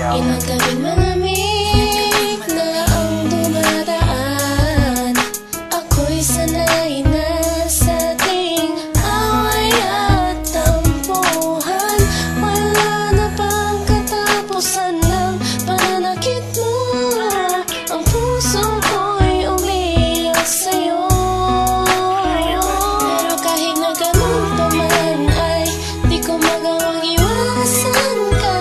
Ilang gabing malamig na ang dumadaan. Ako'y sanay na sa ating away at tampuhan. Wala na bang katapusan ng pananakit mo? Ang puso ko'y umiiyak sa'yo. Pero kahit na ganun pa man ay di ko magawang iwasan ka.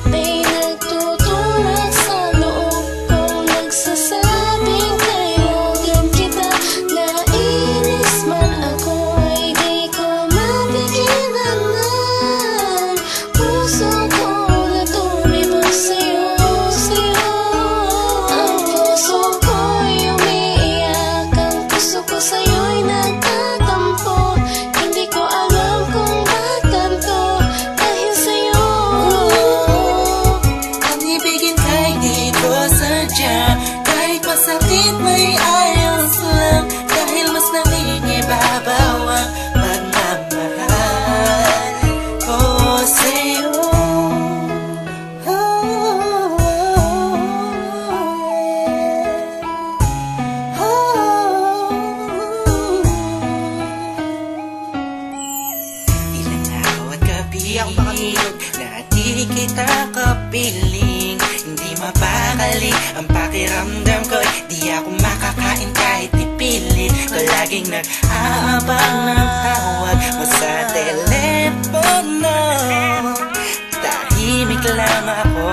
May nagtutulak sa loob kong nagsasabing kailangan kita. Nainis man ako ay di ko mapigilan ng puso ko na tumibok sa'yo, sa'yo. Ang puso ko'y umiiyak, ang puso ko sa'yo'y nagtatampo. Hindi ko alam kung ba't ganito dahil sa'yo. Ang ibigin kay di ko sadya, kahit masakit may ayos lang, dahil mas nangingibabaw ang pagmamahal ko sa'yo. Ilang araw at gabi na di kita kapiling, hindi mapakali ang pakiramdam ko. Di ako makakain kahit ipilit ko, laging nag-aabang ng tawag mo sa telepono. Tahimik lang ako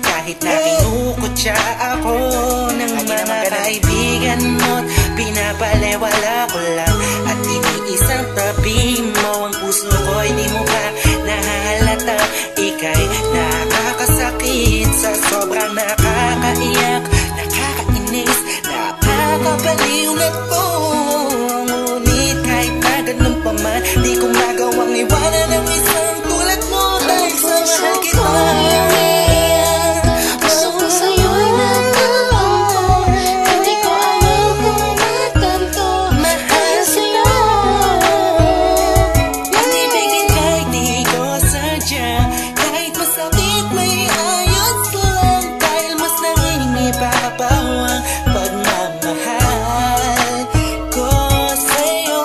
kahit na kinukutya ako ng mga kaibigan mo't pinapalewala ko lang. At iniisang tabi mo ang puso ko'y di mo pa nahalata. Ika'y nakakasakit sa sobrang nakakaiyak, nakakainis, nakakabaliw na to. Ngunit kahit na ganun pa man, di ko magawang iwanan ang isang tulad mo. Dahil sa mahal kita, Puso ko sa'yo'y nagtatampo. Hindi ko alam kung ba't ganito dahil sa'yo. ang ibigin kahit di ko sadya, kahit masakit may ayos lang, dahil mas nangingibabaw ang pagmamahal ko sa'yo.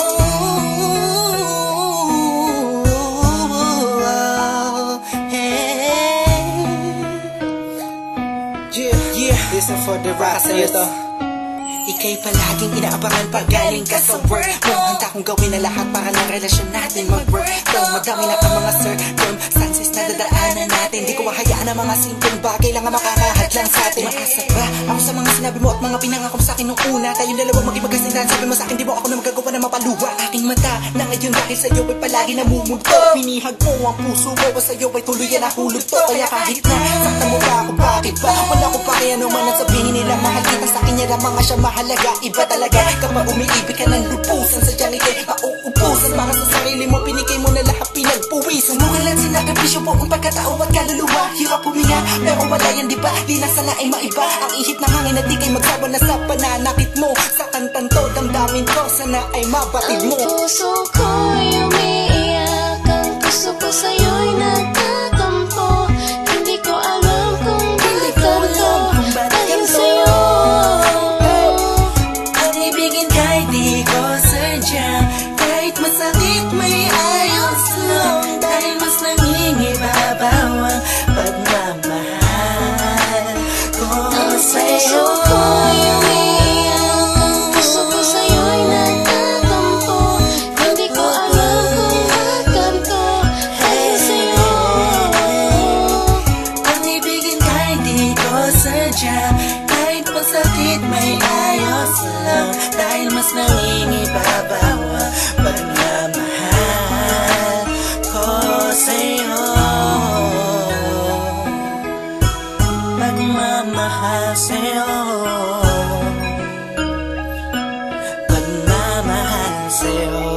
Yeah, this is for the rock sa'yo to. Ika'y palaging inaabangan pag galing ka sa work mo. Handa kong gawin na lahat para ng relasyon natin mag-work. Though madami na ang mga circumstances na dadaanan natin, di ko mahayaan ang mga simpleng bagay lang ang makakahadlang sa atin. Maasa ba ako sa mga sinabi mo at mga pinangako mo sa akin nung una? Tayong dalawa magkipagkasintahan, sabi mo sa akin di mo ako na magagawa na mapaluwa. Aking mata na ngayon dahil sa'yo ay palagi namumugto. Pinihag mo ang puso ko, sa'yo ay tuluyan na hulog to. Kaya kahit na saktan mo ba ako, bakit ba? Wala ko pa kaya naman ang sabihin nila mahal kita. Sa akin yan ang mga siya mahalaga. Iba talaga kapag umiibig ka ng lupusan, sadyang ika'y mauubusan. Para sa sarili mo, pinigay mo na lahat, pinagpuwisan. Sumugalan sinakripisyo po ang pagkatao at kaluluwa. Hirap huminga, pero wala yan diba? Di na sana ay maiba ang ihip ng hangin at di kay magsawa na sa pananakit mo. Sa kantang to, damdamin ko, sana ay mabatid mo. Ang puso ko'y umiiyak, ang puso ko sa'yo'y nagtatampo. Hindi ko alam kung ba't ganito dahil sa'yo. Ang ibigin kahit di ko sadya, kahit masakit may ayos lang, dahil mas nangingibabaw ang pagmamahal ko Ang sa'yo. puso ko'y umiiyak, ang puso ko sa'yo'y nagtatampo. Hindi ko alam kung ba't ganito dahil sa'yo. Ang ibigin kahit di ko sadya, kahit masakit may ayos lang, dahil mas nangingibabaw ang pagmamahal ko sa'yo. Pagmamahal sa'yo, pagmamahal sa'yo.